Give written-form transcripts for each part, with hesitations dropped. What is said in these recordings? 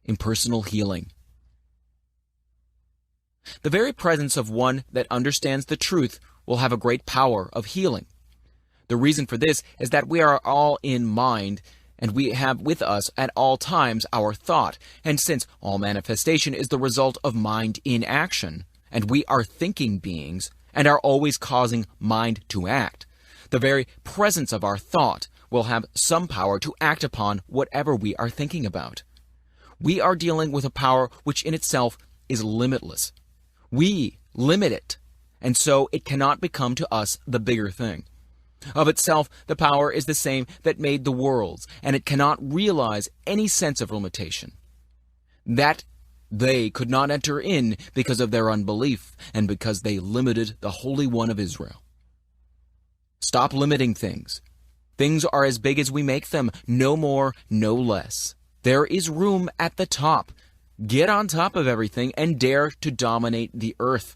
in personal healing. The very presence of one that understands the truth will have a great power of healing. The reason for this is that we are all in mind, and we have with us at all times our thought. And since all manifestation is the result of mind in action, and we are thinking beings and are always causing mind to act, the very presence of our thought will have some power to act upon whatever we are thinking about. We are dealing with a power which in itself is limitless. We limit it, and so it cannot become to us the bigger thing. Of itself, the power is the same that made the worlds, and it cannot realize any sense of limitation. That they could not enter in because of their unbelief, and because they limited the Holy One of Israel. Stop limiting things. Things are as big as we make them, no more, no less. There is room at the top. Get on top of everything and dare to dominate the earth.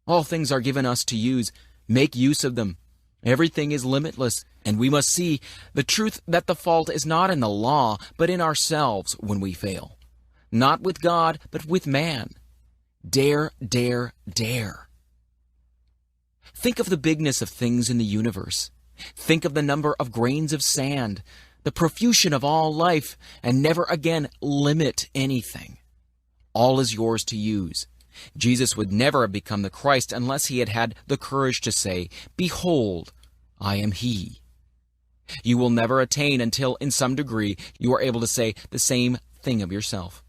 All things are given us to use. Make use of them. Everything is limitless, and we must see the truth that the fault is not in the law, but in ourselves when we fail. Not with God, but with man. Dare, dare, dare. Think of the bigness of things in the universe. Think of the number of grains of sand, the profusion of all life, and never again limit anything. All is yours to use. Jesus would never have become the Christ unless he had had the courage to say, "Behold, I am he." You will never attain until, in some degree, you are able to say the same thing of yourself.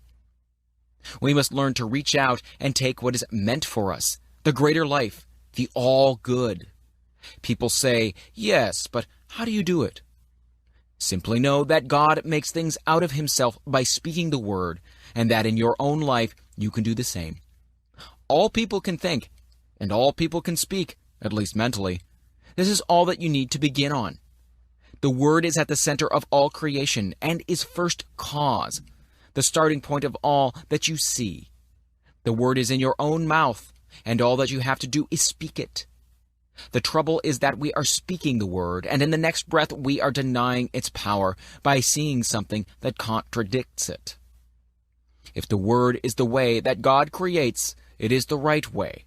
We must learn to reach out and take what is meant for us, the greater life, the all-good. People say, "Yes, but how do you do it?" Simply know that God makes things out of himself by speaking the word, and that in your own life you can do the same. All people can think, and all people can speak, at least mentally. This is all that you need to begin on. The Word is at the center of all creation and is first cause, the starting point of all that you see. The Word is in your own mouth, and all that you have to do is speak it. The trouble is that we are speaking the Word, and in the next breath we are denying its power by seeing something that contradicts it. If the Word is the way that God creates, it is the right way.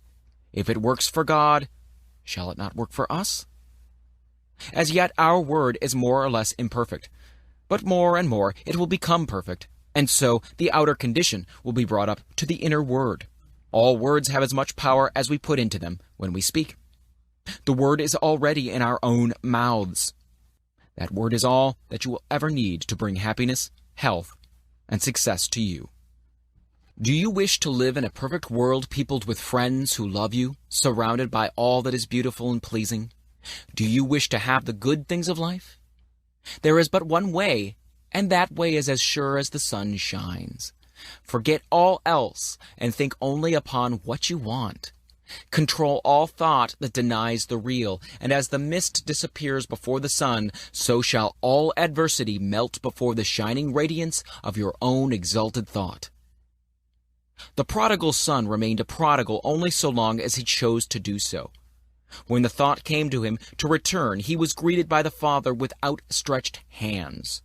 If it works for God, shall it not work for us? As yet our word is more or less imperfect, but more and more it will become perfect, and so the outer condition will be brought up to the inner word. All words have as much power as we put into them when we speak. The word is already in our own mouths. That word is all that you will ever need to bring happiness, health, and success to you. Do you wish to live in a perfect world peopled with friends who love you, surrounded by all that is beautiful and pleasing? Do you wish to have the good things of life? There is but one way, and that way is as sure as the sun shines. Forget all else and think only upon what you want. Control all thought that denies the real, and as the mist disappears before the sun, so shall all adversity melt before the shining radiance of your own exalted thought. The prodigal son remained a prodigal only so long as he chose to do so. When the thought came to him to return, he was greeted by the Father with outstretched hands.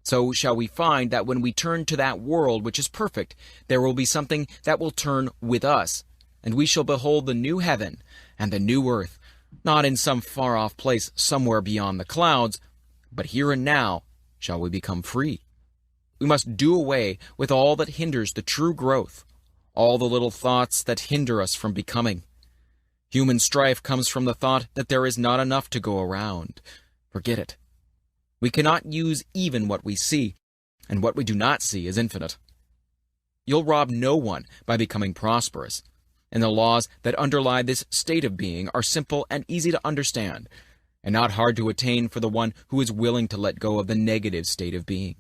So shall we find that when we turn to that world which is perfect, there will be something that will turn with us, and we shall behold the new heaven and the new earth, not in some far-off place somewhere beyond the clouds, but here and now shall we become free. We must do away with all that hinders the true growth, all the little thoughts that hinder us from becoming. Human strife comes from the thought that there is not enough to go around. Forget it. We cannot use even what we see, and what we do not see is infinite. You'll rob no one by becoming prosperous, and the laws that underlie this state of being are simple and easy to understand, and not hard to attain for the one who is willing to let go of the negative state of being.